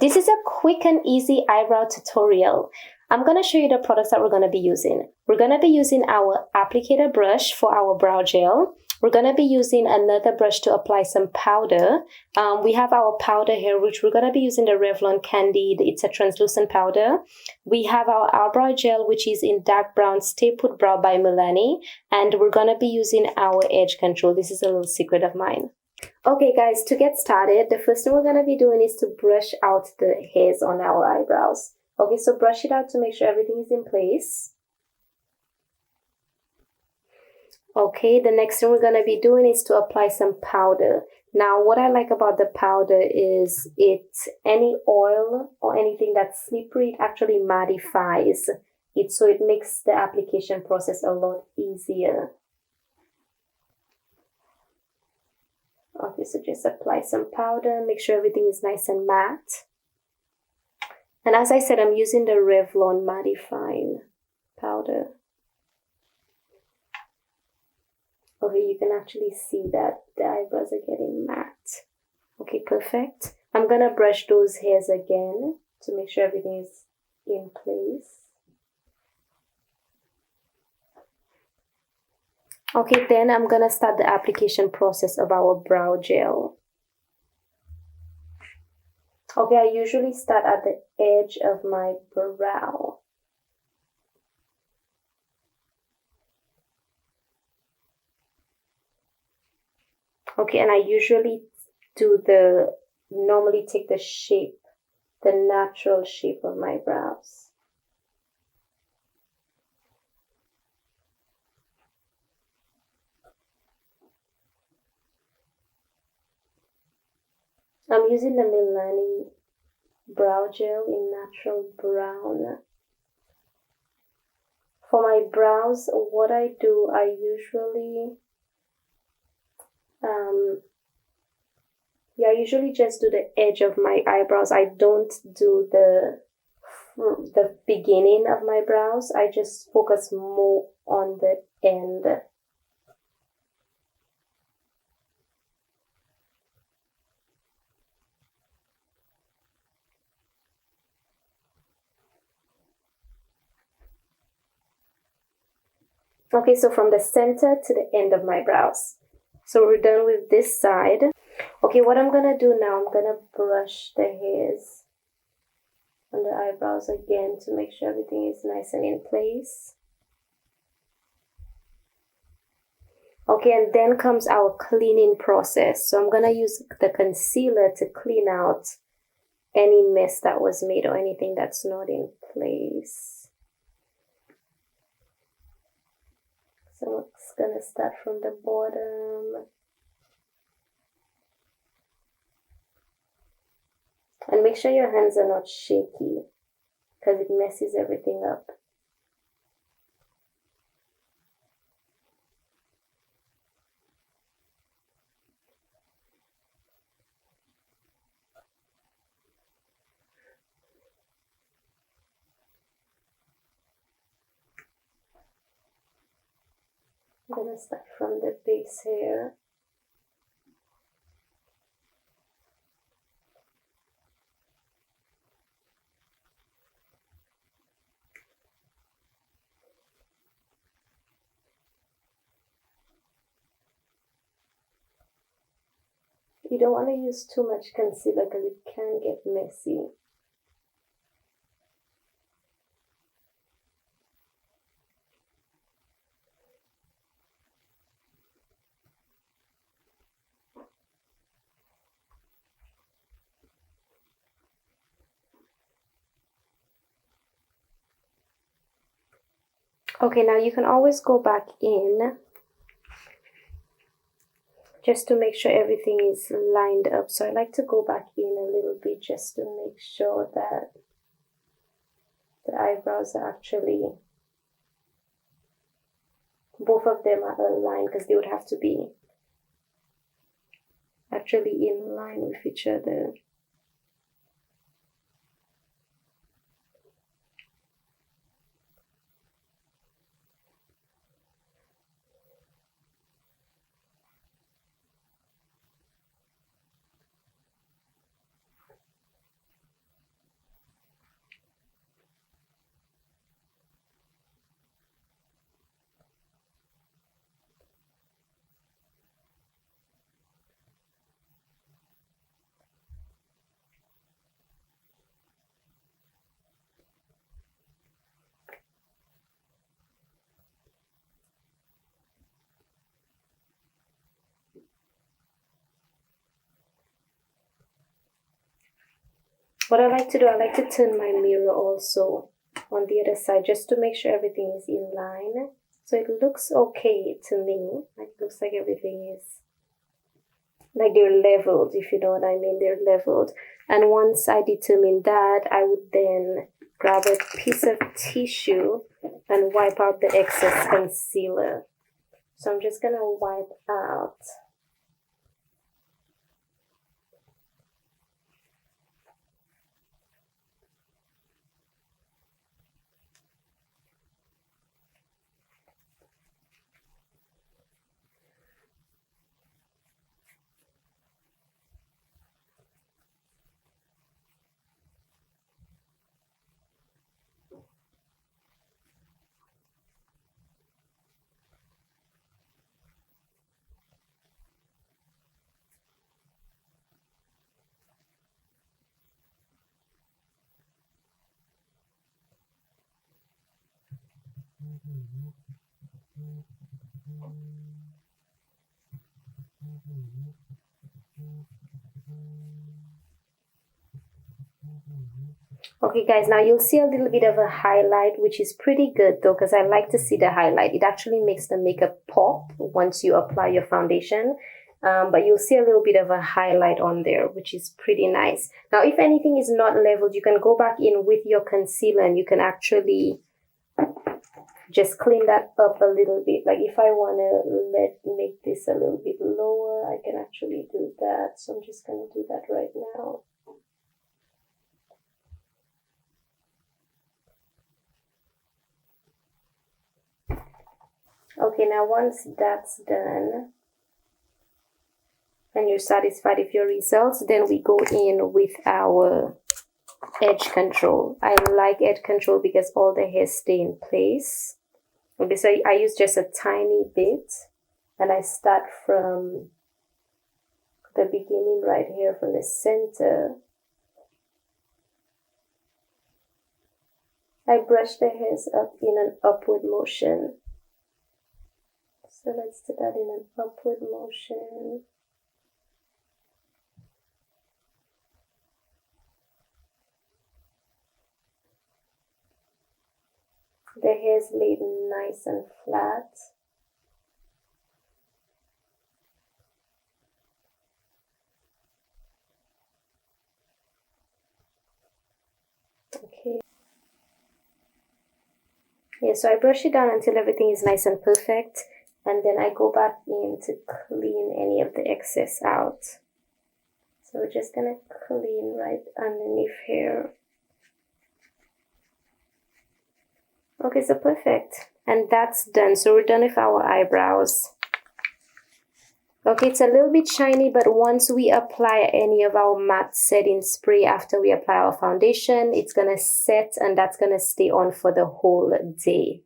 This is a quick and easy eyebrow tutorial. I'm going to show you the products that we're going to be using. We're going to be using our applicator brush for our brow gel. We're going to be using another brush to apply some powder. We have our powder here, which we're going to be using the Revlon Candid. It's a translucent powder. We have our eyebrow gel, which is in dark brown Stay Put Brow by Milani. And we're going to be using our edge control. This is a little secret of mine. Okay guys, to get started, the first thing we're going to be doing is to brush out the hairs on our eyebrows. Okay, so brush it out to make sure everything is in place. Okay, the next thing we're going to be doing is to apply some powder. Now, what I like about the powder is any oil or anything that's slippery, it actually mattifies it, so it makes the application process a lot easier. Okay, so just apply some powder, make sure everything is nice and matte. And as I said, I'm using the Revlon mattifying powder. Okay, you can actually see that the eyebrows are getting matte. Okay, perfect. I'm gonna brush those hairs again to make sure everything is in place. Okay, then I'm gonna start the application process of our brow gel. Okay, I usually start at the edge of my brow. Okay, and I usually normally take the shape, the natural shape of my brows. I'm using the Milani brow gel in natural brown. For my brows, what I do, I usually just do the edge of my eyebrows. I don't do the beginning of my brows. I just focus more on the end. Okay, so from the center to the end of my brows. So we're done with this side. Okay, what I'm gonna do now, I'm gonna brush the hairs on the eyebrows again to make sure everything is nice and in place. Okay, and then comes our cleaning process. So I'm gonna use the concealer to clean out any mess that was made or anything that's not in place. So it's gonna start from the bottom. And make sure your hands are not shaky because it messes everything up. I'm gonna start from the base here. You don't want to use too much concealer because it can get messy. Okay, now you can always go back in just to make sure everything is lined up. So I like to go back in a little bit just to make sure that the eyebrows are actually, both of them are aligned, because they would have to be actually in line with each other. What I like to do, I like to turn my mirror also on the other side just to make sure everything is in line. So it looks okay to me. Like, it looks like everything is, like, they're leveled, if you know what I mean. They're leveled. And once I determine that, I would then grab a piece of tissue and wipe out the excess concealer. So I'm just gonna wipe out. Okay guys, now you'll see a little bit of a highlight, which is pretty good though, because I like to see the highlight. It actually makes the makeup pop once you apply your foundation. But you'll see a little bit of a highlight on there, which is pretty nice. Now, if anything is not leveled, you can go back in with your concealer and you can actually just clean that up a little bit. Like, if I want to make this a little bit lower, I can actually do that. So I'm just going to do that right now. Okay, now once that's done and you're satisfied with your results, then we go in with our edge control. I like edge control because all the hairs stay in place. Okay, so I use just a tiny bit and I start from the beginning right here, from the center. I brush the hairs up in an upward motion. So let's do that in an upward motion. The hair is laid nice and flat. Okay. Yeah, so I brush it down until everything is nice and perfect. And then I go back in to clean any of the excess out. So we're just gonna clean right underneath here. Okay, so perfect. And that's done. So we're done with our eyebrows. Okay, it's a little bit shiny, but once we apply any of our matte setting spray after we apply our foundation, it's gonna set and that's gonna stay on for the whole day.